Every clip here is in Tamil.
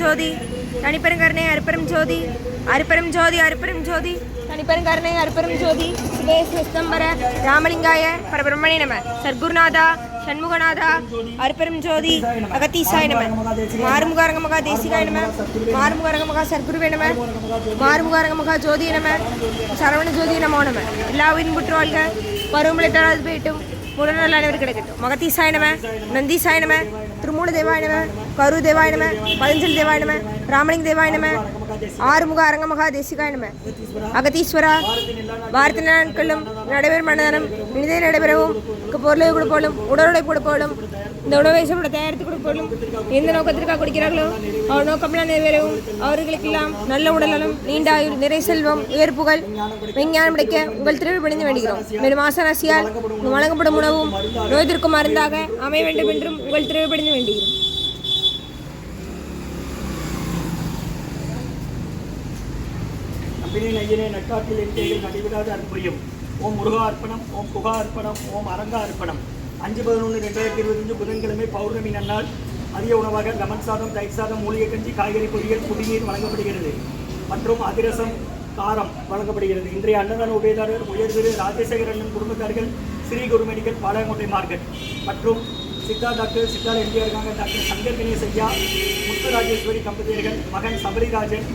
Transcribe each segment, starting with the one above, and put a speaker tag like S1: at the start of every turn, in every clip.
S1: ஜோதி தனிப்பெருங்கருணை அருப்பெரும் ஜோதி அருப்பெரும் ஜோதி அருப்பெரும் ஜோதி தனிப்பெருங்கருணை அருப்பெரும் ஜோதி சிவேஸ்வஸ்தம்பர ராமலிங்காய பரபிரம்மணே நம. சர்க்குருநாதா சண்முகநாதா அருப்பெரும் ஜோதி அகத்தீசாய நம. மாறுமுகாரங்க மகா தேசிகாய நம. மாறுமுகாரங்க மகா சர்க்குருவே நம. மாறுமுகாரங்க மகா ஜோதிய நம. சரவண ஜோதி நமோ நம. எல்லா உயிரும் புற்று வாழ்க, பருவமழை தராது போயிட்டும், முழநல் அனைவரும் கிடைக்கட்டும். மகத்தீசாய நம, நந்தீசாய நம, திருமூல தேவாய நம, கரு தேவாய நம, பதஞ்சலி தேவாய நம, ராமலிங்க தேவாய நம, ஆறுமுக அரங்க மகா தேசிகாய நம. அகத்தீஸ்வரா வாரத்தின் நாட்களும் நடைபெறும் மனதனம் இனிதே நடைபெறவும், பொருளை கொடுப்போலும் உடலுடை கொடுப்போலும் இந்த உணவை சாப்பிட தயாரித்து கொடுப்போலும் எந்த நோக்கத்திற்காக கொடுக்கிறார்களோ அவர் நோக்கம்லாம் நிறைவேறவும், அவர்களுக்கெல்லாம் நல்ல உடல்நலம், நீண்ட ஆயுள், நிறை செல்வம், உயர்ப்புகள், விஞ்ஞானம் கிடைக்க உங்கள் திருவிழி பணிந்து வேண்டுகிறோம். மேலும் ஆசனாசியால் வழங்கப்படும் உணவும் நோய் தீர்க்கும் மருந்தாக அமைய வேண்டும் என்றும் உங்கள் திருவிழி பணிந்து வேண்டுகிறோம்.
S2: நம்பினேன் ஐயனே நட்டாற்றில் என் நடைவிடாது அற்புரியும். ஓம் முருகா அர்ப்பணம், ஓம் குகா அர்ப்பணம், ஓம் அரங்கா அர்ப்பணம். 5/11/2025 புதன்கிழமை பௌர்ணமி நன்னாள் மதிய உணவாக லெமன் சாதம், தயிர் சாதம், மூலிகை கஞ்சி, காய்கறி பொரியல், குடிநீர் வழங்கப்படுகிறது மற்றும் அதிரசம், காரம் வழங்கப்படுகிறது. இன்றைய அன்னதான உபயதாரர் உயர்திரு ராஜசேகரன் குடும்பத்தார்கள், ஸ்ரீ குரு மெடிக்கல் பாளையங்கோட்டை மார்க்கெட் மற்றும் சித்தா டாக்டர் சித்தார் எம்ஜிஆர் இருக்காங்க, டாக்டர் சங்கர் கணேஷ் ஐயா, முத்துராஜேஸ்வரி தம்பதியர்கள், மகன் சபரிராஜன்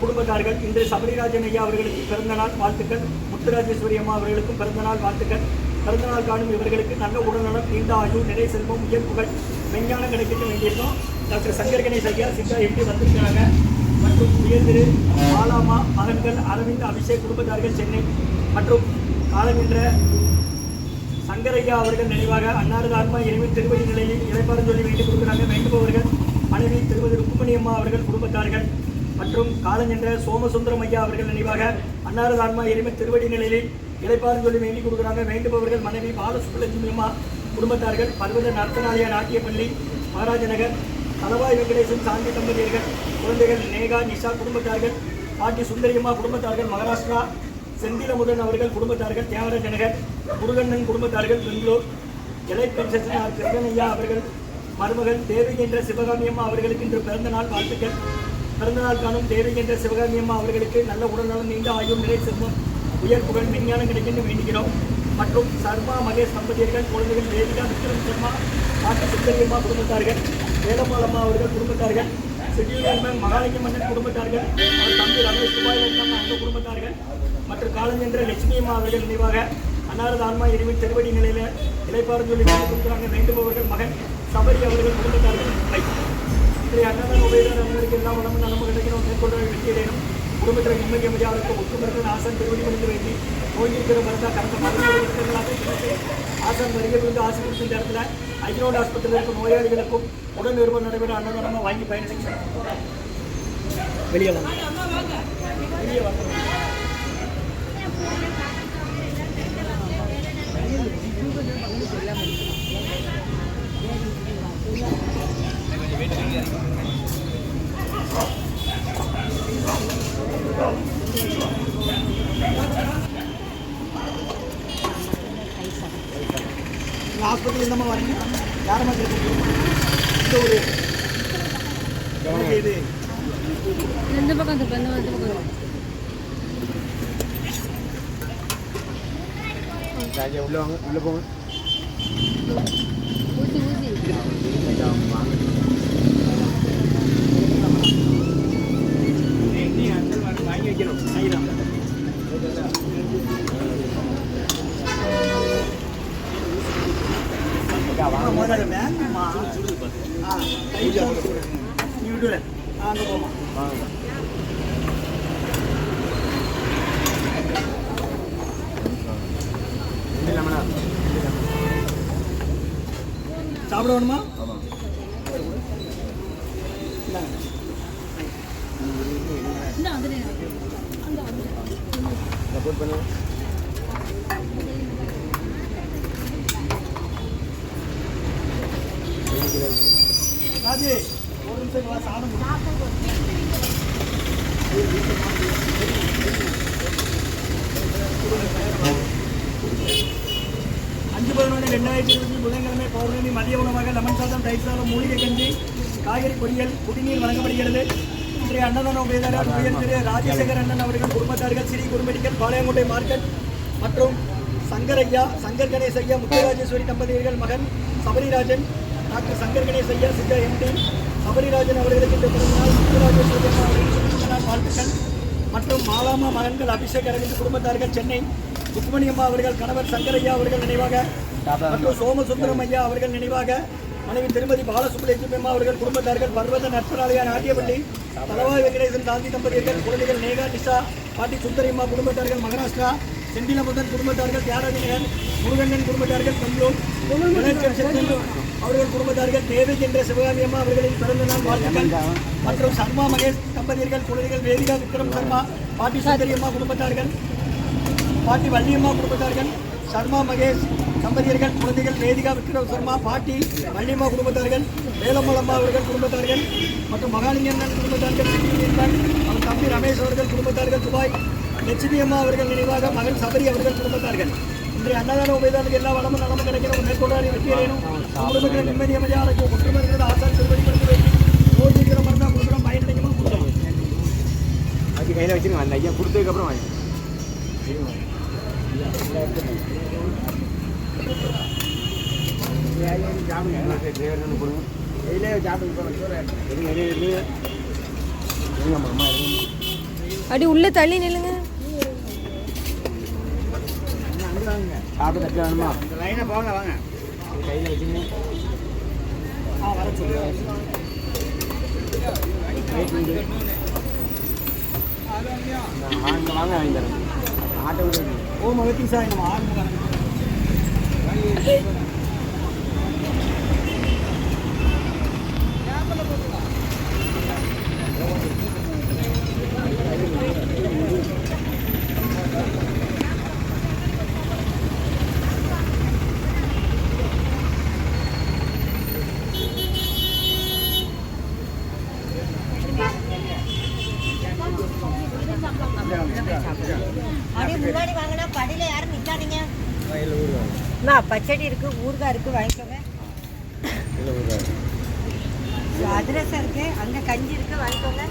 S2: குடும்பத்தார்கள். இன்று சபரிராஜன் ஐயா அவர்களுக்கு பிறந்தநாள் வாழ்த்துக்கள், முத்துராஜேஸ்வரி அம்மா அவர்களுக்கும் பிறந்தநாள் வாழ்த்துக்கள். பிறந்தநாள் காணும் இவர்களுக்கு நல்ல உடல்நலம், நீண்ட ஆயுள், நிறை செல்வம், உயர்ப்புகள், விஞ்ஞானம் கிடைக்கட்டும் வேண்டியிருக்கோம். டாக்டர் சங்கர் கணேஷ் ஐயா சித்தா எப்படி வந்திருக்கிறாங்க மற்றும் உயர்திரு பாலாமா மகன்கள் அரவிந்த் அபிஷேக் குடும்பத்தார்கள் சென்னை மற்றும் காலமென்ற சங்கரையா அவர்கள் நினைவாக அன்னாரது ஆன்மா இனிமேல் திருப்பதி நிலையில் இறைப்பாறு சொல்லி வேண்டிக் கொடுக்கிறாங்க. வேண்டுபவர்கள் மனைவி திருமதி ருக்குமணி அம்மா அவர்கள் குடும்பத்தார்கள் மற்றும் காலஞ்சென்ற சோமசுந்தரம் ஐயா அவர்கள் நினைவாக அன்னாரது ஆன்மா இனிமேல் திருவடி நிலையில் இறைப்பாறு சொல்லி வேண்டிக் கொடுக்கிறாங்க. வேண்டுபவர்கள் மனைவி பாலசுப்லட்சுமி அம்மா குடும்பத்தார்கள், பர்வத நர்த்தனாலயா நாட்டியப்பள்ளி, மகாராஜ நகர், தலவாய் வெங்கடேசன் சாந்தி தம்பதியர்கள், குழந்தைகள் நேகா நிஷா குடும்பத்தார்கள், பாட்டி சுந்தரியம்மா குடும்பத்தார்கள், மகாராஷ்டிரா செந்திலமுதன் அவர்கள் குடும்பத்தார்கள், தியாகராஜ நகர், முருகண்ணன் குடும்பத்தார்கள், பெங்களூர், இலை பென்சன் கிருஷ்ணன் ஐயா அவர்கள் மருமகள் தேவி என்ற சிவகாமி அம்மா அவர்களுக்கு இன்று பிறந்தநாள் வாழ்த்துக்கள். பிறந்தநாள் காணும் தேவி என்ற சிவகாமி அம்மா அவர்களுக்கு நல்ல உடல்நலம், நீண்ட ஆயுள், நிறை செல்வம், உயர்ப்புகள், விஞ்ஞானம் கிடைக்கின்ற வேண்டுகிறோம். மற்றும் சர்மா மகேஷ் தம்பதியர்கள், குழந்தைகள் தேவிகா விக்ரம் சர்மா, பாட்டி சுந்தரியம்மா குடும்பத்தார்கள், வேலம்மாளம்மா அவர்கள் குடும்பத்தார்கள், சிட்டியூர் மகாலிங்க மன்னன் குடும்பத்தார்கள், அவர் தம்பி ரமேஷ் துபாயில் இருக்காங்க அந்த குடும்பத்தார்கள் மற்றும் காலஞ்சென்ற லட்சுமி அம்மா அவர்கள் நினைவாக அன்னாரது ஆன்மா இனிமேல் திருவடி நிலையில இலைப்பாறு சொல்லி கொடுக்குறாங்க. வேண்டுபவர்கள் மகன் சபரி அவர்கள் குடும்பத்தார்கள். இன்றைய அன்னதான உபயதாரர் அவர்களுக்கு எல்லா வளமும் நலமும் கிடைக்கணும், மேற்கொள்ள வெற்றியடையணும், குடும்பத்தில் நிம்மதி அமைதியாக ஒட்டுமொத்த ஆசான் திருவடி மணிந்து வேண்டி நோய்கிற மருந்தா கடந்த மருந்துகளாக ஆசான் வருகை விழுந்து ஆசிரியர் இந்த இடத்துல ஐரோடு ஆஸ்பத்திரியில் இருக்கும் நோயாளிகளுக்கும் உடல் நிறுவனம் நடைபெற அன்னதானமாக வாங்கி பயணிச்சு வெளியே வெளியே ஹாஸ்பிட்டல் இந்தமா வரீங்க யாரமா இந்த ஒரு இது
S1: இந்த பக்கம் இந்த பக்கம்
S2: ராஜா உள்ள வாங்க, உள்ள போங்க.
S1: ஊசி ஊசி
S2: வாங்கி வைக்கணும். வாங்கிடலாம். நீ விடுல அங்கே போமா சாப்பிட வேணுமா? சப்போர்ட் பண்ணு. ராஜே ஒரு நிமிஷம் சாதம் 5/11/2020 புதன்கிழமை பௌர்ணமி மதிய உணவாக லெமன் சாதம், தயிர் சாதம், மூலிகை கஞ்சி, காய்கறி பொரியல் குடிநீர் வழங்கப்படுகிறது. இன்றைய அன்னதான உபயதாரர் உயர் திரு ராஜசேகர் அண்ணன் அவர்கள் குடும்பத்தார்கள் ஸ்ரீ குருமெடிக்கல் பாளையங்கோட்டை மார்க்கெட் மற்றும் சங்கர் கணேஷ் ஐயா முத்துராஜேஸ்வரி தம்பதியர்கள் மகன் சபரிராஜன் டாக்டர் சங்கர் கணேஷ் ஐயா சித்தா எம்டி சபரிராஜன் அவர்களுக்கு இந்த பிறந்தநாள் முத்துராஜேஸ்வரி அம்மா அவர்களுக்கு பிறந்தநாள் வாழ்த்துக்கள் மற்றும் மாலாமா மகன்கள் அபிஷேக் அரவிந்த் குடும்பத்தார்கள் சென்னை ருக்மணி அம்மா அவர்கள் கணவர் சங்கர் ஐயா அவர்கள் நினைவாக மற்றும் சோமசுந்தரம் ஐயா அவர்கள் நினைவாக மனைவி திருமதி பாலசுப்ரமணியம் அம்மா அவர்கள் குடும்பத்தார்கள் பர்வத நட்பராலயா நாட்டியப்பள்ளி தலவாய் வெங்கடேசன் காந்தி தம்பதியர்கள் குழந்தைகள் நேகா நிஷா பாட்டி சுந்தரியம்மா குடும்பத்தார்கள் மகாராஷ்டிரா செந்திலமுதன் குடும்பத்தார்கள் தியாகராஜன் முருகண்ணன் குடும்பத்தார்கள் பெங்களூர் அவர்கள் குடும்பத்தார்கள் தேவை என்ற சிவகாமி அம்மா அவர்களின் பிறந்த நாள் வாழ்த்துக்கள் மற்றும் சர்மா மகேஷ் தம்பதியர்கள் குழந்தைகள் வேதிகா விக்ரம் சர்மா பாட்டி சுந்தரியம்மா குடும்பத்தார்கள் பாட்டி வள்ளியம்மா குடும்பத்தார்கள் சர்மா மகேஷ் தம்பதியர்கள் குழந்தைகள் வேதிகா விக்ரம் சர்மா பாட்டி வள்ளியம்மா குடும்பத்தார்கள் வேலம்மாளம்மா அவர்கள் குடும்பத்தார்கள் மற்றும் மகாலிங்கண்ணன் குடும்பத்தார்கள் அவர் தம்பி ரமேஷ் அவர்கள் குடும்பத்தார்கள் துபாய் லட்சுமி அம்மா அவர்கள் நினைவாக மகன் சபரி அவர்கள் குடும்பத்தார்கள் இன்றைய அன்னதான உபயதாரர்களுக்கு எல்லா வளமும் நலமும் கிடைக்கணும் மேற்கொண்டாடி வெற்றியடையணும் குடும்பத்தில் நிம்மதி அமைதியாக இருக்கும் ஒற்றுமை இருக்கிறது ஆசான் திருவடிப்படுத்தி வைத்து நோய் இருக்கிற மாதிரி தான் கொடுக்குறோம் பயனடைக்கமா கொடுக்கணும்
S3: அது கையில் வச்சுருங்க அந்த ஐயா கொடுத்ததுக்கப்புறம் வாங்கி
S1: அடி உள்ள தள்ளி நில்லுங்க.
S3: சாப்பிட்டு தட்டு வேணுமா இந்த லைனை போங்க வாங்க கையில் வச்சுங்க
S2: வர சொல்லு
S3: வாங்க வாங்க வாங்கி தரேன் ஆட்டோ
S2: ஓம் அகத்தி சாய் நம்ம ஆரம்பம்
S4: அப்படியே முன்னாடி வாங்கினா படியில் யாரும் நிற்காதீங்க. பச்சடி இருக்கு ஊறுகாய் இருக்கு வாங்கிக்கோங்க. அதிரசம் இருக்கு அங்கே கஞ்சி இருக்கு வாங்கிக்கோங்க.